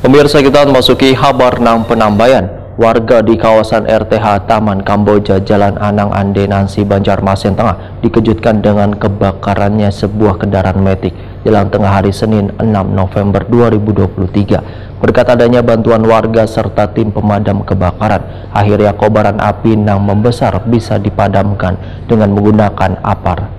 Pemirsa, kita memasuki kabar nang penambayan. Warga di kawasan RTH Taman Kamboja, Jalan Anang Ande Nansi, Banjarmasin Tengah dikejutkan dengan kebakarannya sebuah kendaraan metik jelang tengah hari Senin 6 November 2023. Berkat adanya bantuan warga serta tim pemadam kebakaran, akhirnya kobaran api yang membesar bisa dipadamkan dengan menggunakan apar.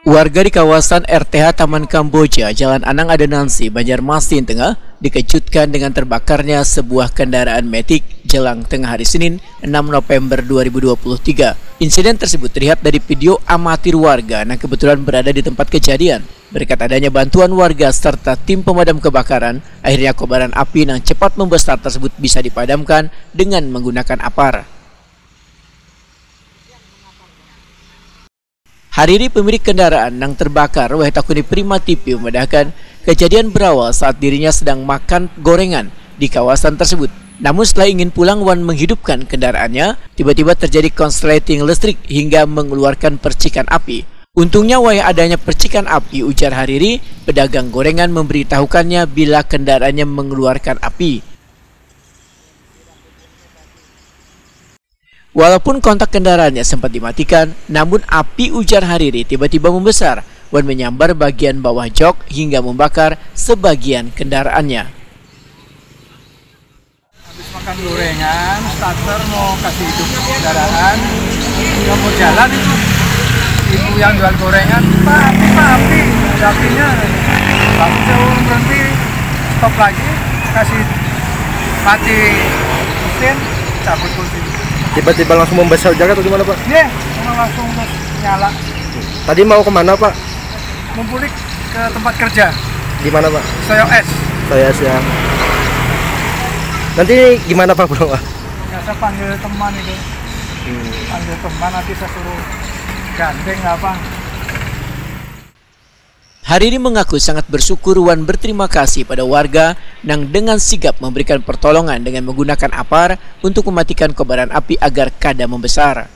Warga di kawasan RTH Taman Kamboja, Jalan Anang Ande Nansi, Banjarmasin Tengah dikejutkan dengan terbakarnya sebuah kendaraan metik jelang tengah hari Senin 6 November 2023. Insiden tersebut terlihat dari video amatir warga yang kebetulan berada di tempat kejadian. Berkat adanya bantuan warga serta tim pemadam kebakaran, akhirnya kobaran api yang cepat membesar tersebut bisa dipadamkan dengan menggunakan apar. Hari ini pemilik kendaraan yang terbakar, Wahetakuni Prima TV, memedahkan kejadian berawal saat dirinya sedang makan gorengan di kawasan tersebut. Namun setelah ingin pulang Wan menghidupkan kendaraannya, tiba-tiba terjadi konsleting listrik hingga mengeluarkan percikan api. Untungnya wahai adanya percikan api, ujar Hariri, pedagang gorengan memberitahukannya bila kendaraannya mengeluarkan api. Walaupun kontak kendaraannya sempat dimatikan, namun api, ujar Hariri, tiba-tiba membesar. Wan menyambar bagian bawah jok hingga membakar sebagian kendaraannya. Habis makan gorengan, starter mau kasih hidup kendaraan, nggak mau jalan itu. Ibu yang jual gorengan, api, apinya. Tapi saya berhenti, stop lagi, kasih mati mesin, cabut kunci. Tiba-tiba langsung membesar jalan atau gimana, Pak? Iya, langsung nyala. Tadi mau kemana, Pak? Mau balik ke tempat kerja. Di mana, Pak? Saya S. Ya. Nanti gimana, Pak, bro? Biasa panggil teman itu. Panggil teman, nanti saya suruh gandeng apa. Hariri mengaku sangat bersyukur Wan berterima kasih pada warga yang dengan sigap memberikan pertolongan dengan menggunakan apar untuk mematikan kobaran api agar kada membesar.